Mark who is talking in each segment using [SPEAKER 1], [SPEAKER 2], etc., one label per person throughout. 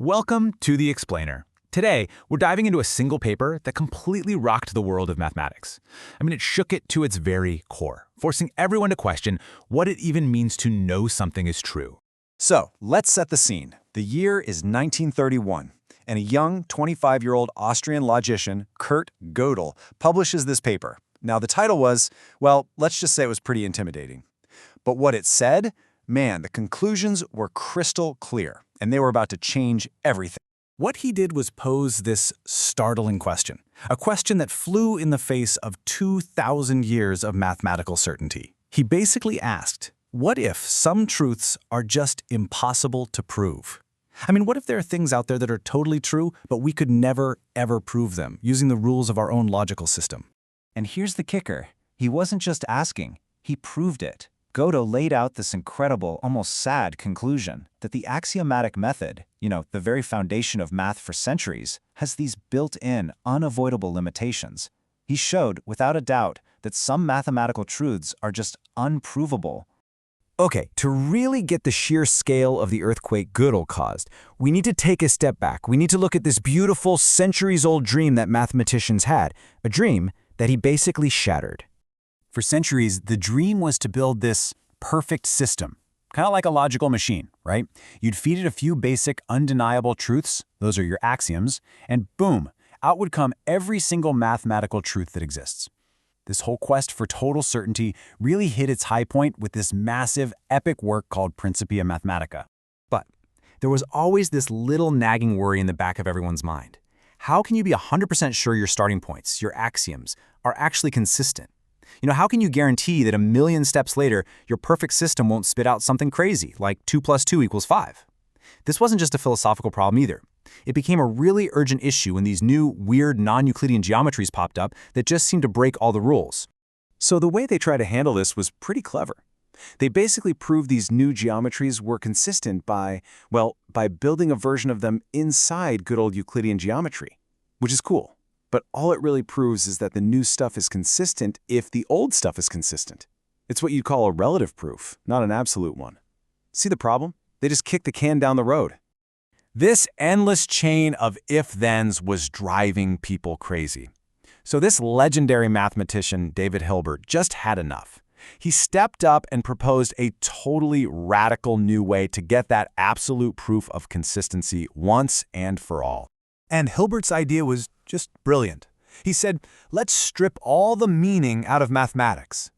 [SPEAKER 1] Welcome to The Explainer. Today, we're diving into a single paper that completely rocked the world of mathematics. It shook it to its very core, forcing everyone to question what it even means to know something is true.
[SPEAKER 2] So, let's set the scene. The year is 1931, and a young 25-year-old Austrian logician, Kurt Gödel, publishes this paper. Now, the title was, well, let's just say it was pretty intimidating. But what it said? Man, the conclusions were crystal clear, and they were about to change everything. What he did was pose this startling question, a question that flew in the face of 2,000 years of mathematical certainty. He basically asked, what if some truths are just impossible to prove? What if there are things out there that are totally true, but we could never, ever prove them using the rules of our own logical system?
[SPEAKER 3] And here's the kicker. He wasn't just asking, he proved it. Gödel laid out this incredible, almost sad conclusion that the axiomatic method, the very foundation of math for centuries, has these built-in, unavoidable limitations. He showed, without a doubt, that some mathematical truths are just unprovable.
[SPEAKER 4] Okay, to really get the sheer scale of the earthquake Gödel caused, we need to take a step back. We need to look at this beautiful, centuries-old dream that mathematicians had, a dream that he basically shattered.
[SPEAKER 2] For centuries, the dream was to build this perfect system, kind of like a logical machine, right? You'd feed it a few basic, undeniable truths, those are your axioms, and boom, out would come every single mathematical truth that exists. This whole quest for total certainty really hit its high point with this massive, epic work called Principia Mathematica.
[SPEAKER 4] But there was always this little nagging worry in the back of everyone's mind. How can you be 100% sure your starting points, your axioms, are actually consistent? How can you guarantee that a million steps later, your perfect system won't spit out something crazy, like 2 + 2 = 5? This wasn't just a philosophical problem either. It became a really urgent issue when these new, weird, non-Euclidean geometries popped up that just seemed to break all the rules.
[SPEAKER 2] So the way they tried to handle this was pretty clever. They basically proved these new geometries were consistent by building a version of them inside good old Euclidean geometry, which is cool. But all it really proves is that the new stuff is consistent if the old stuff is consistent. It's what you'd call a relative proof, not an absolute one. See the problem? They just kicked the can down the road. This endless chain of if-thens was driving people crazy. So this legendary mathematician, David Hilbert, just had enough. He stepped up and proposed a totally radical new way to get that absolute proof of consistency once and for all. And Hilbert's idea was just brilliant. He said, let's strip all the meaning out of mathematics.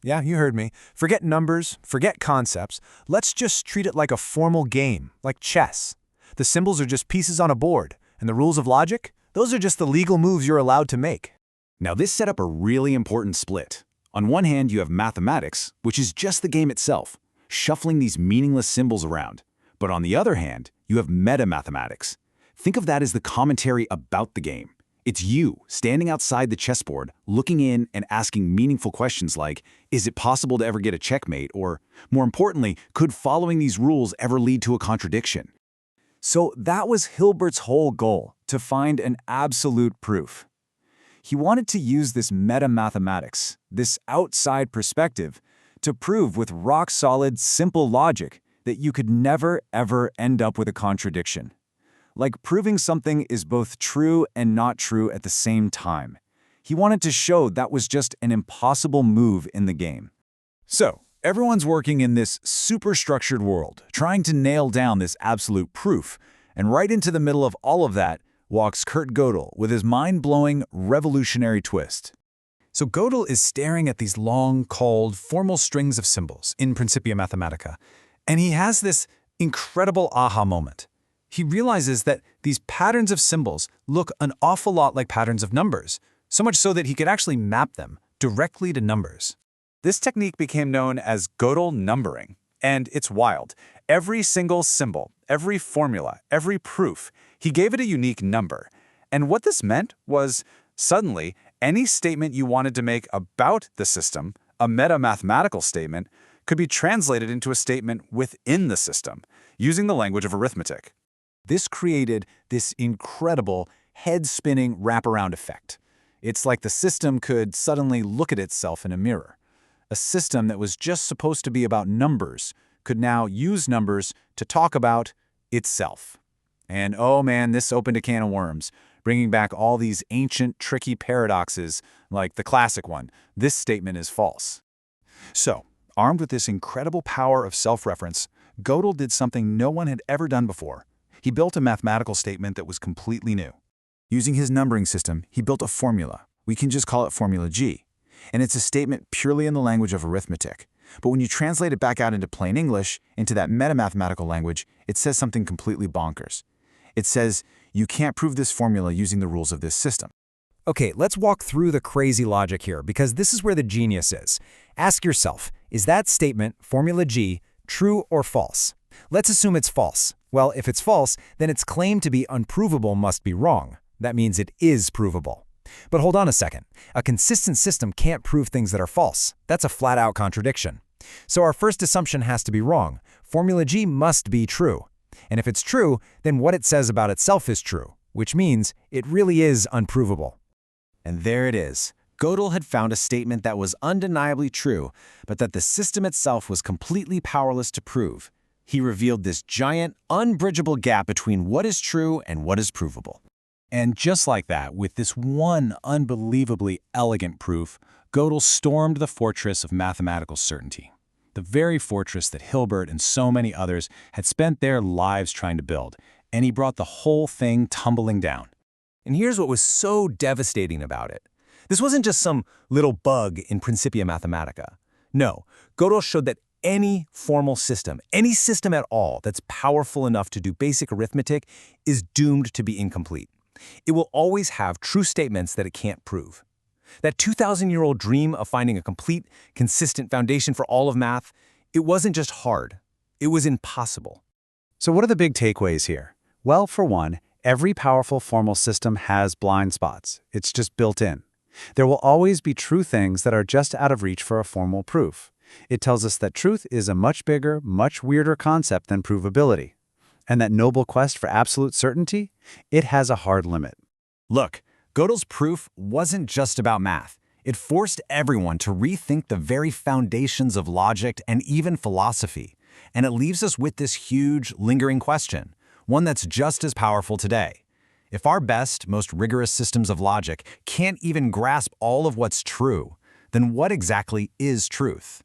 [SPEAKER 2] Yeah, you heard me. Forget numbers, forget concepts. Let's just treat it like a formal game, like chess. The symbols are just pieces on a board, and the rules of logic, those are just the legal moves you're allowed to make. Now this set up a really important split. On one hand, you have mathematics, which is just the game itself, shuffling these meaningless symbols around. But on the other hand, you have meta-mathematics. Think of that as the commentary about the game. It's you standing outside the chessboard, looking in and asking meaningful questions like, is it possible to ever get a checkmate? Or, more importantly, could following these rules ever lead to a contradiction? So that was Hilbert's whole goal, to find an absolute proof. He wanted to use this meta-mathematics, this outside perspective, to prove with rock-solid, simple logic that you could never, ever end up with a contradiction. Like proving something is both true and not true at the same time. He wanted to show that was just an impossible move in the game. So, everyone's working in this super-structured world, trying to nail down this absolute proof, and right into the middle of all of that walks Kurt Gödel with his mind-blowing, revolutionary twist. So Gödel is staring at these long, cold, formal strings of symbols in Principia Mathematica, and he has this incredible aha moment. He realizes that these patterns of symbols look an awful lot like patterns of numbers, so much so that he could actually map them directly to numbers. This technique became known as Gödel numbering, and it's wild. Every single symbol, every formula, every proof, he gave it a unique number. And what this meant was, suddenly, any statement you wanted to make about the system, a meta-mathematical statement, could be translated into a statement within the system, using the language of arithmetic. This created this incredible, head-spinning wraparound effect. It's like the system could suddenly look at itself in a mirror. A system that was just supposed to be about numbers could now use numbers to talk about itself. And oh man, this opened a can of worms, bringing back all these ancient, tricky paradoxes, like the classic one: this statement is false. So, armed with this incredible power of self-reference, Gödel did something no one had ever done before. He built a mathematical statement that was completely new. Using his numbering system, he built a formula. We can just call it Formula G. And it's a statement purely in the language of arithmetic. But when you translate it back out into plain English, into that meta-mathematical language, it says something completely bonkers. It says, you can't prove this formula using the rules of this system.
[SPEAKER 4] Okay, let's walk through the crazy logic here, because this is where the genius is. Ask yourself, is that statement, Formula G, true or false? Let's assume it's false. Well, if it's false, then its claim to be unprovable must be wrong. That means it is provable. But hold on a second. A consistent system can't prove things that are false. That's a flat-out contradiction. So our first assumption has to be wrong. Formula G must be true. And if it's true, then what it says about itself is true, which means it really is unprovable.
[SPEAKER 2] And there it is. Gödel had found a statement that was undeniably true, but that the system itself was completely powerless to prove. He revealed this giant, unbridgeable gap between what is true and what is provable. And just like that, with this one unbelievably elegant proof, Gödel stormed the fortress of mathematical certainty. The very fortress that Hilbert and so many others had spent their lives trying to build, and he brought the whole thing tumbling down.
[SPEAKER 1] And here's what was so devastating about it. This wasn't just some little bug in Principia Mathematica. No, Gödel showed that any formal system, any system at all that's powerful enough to do basic arithmetic is doomed to be incomplete. It will always have true statements that it can't prove. That 2,000-year-old dream of finding a complete, consistent foundation for all of math, it wasn't just hard, it was impossible.
[SPEAKER 2] So what are the big takeaways here? Well, for one, every powerful formal system has blind spots. It's just built in. There will always be true things that are just out of reach for a formal proof. It tells us that truth is a much bigger, much weirder concept than provability. And that noble quest for absolute certainty, it has a hard limit.
[SPEAKER 3] Look, Gödel's proof wasn't just about math. It forced everyone to rethink the very foundations of logic and even philosophy. And it leaves us with this huge, lingering question, one that's just as powerful today. If our best, most rigorous systems of logic can't even grasp all of what's true, then what exactly is truth?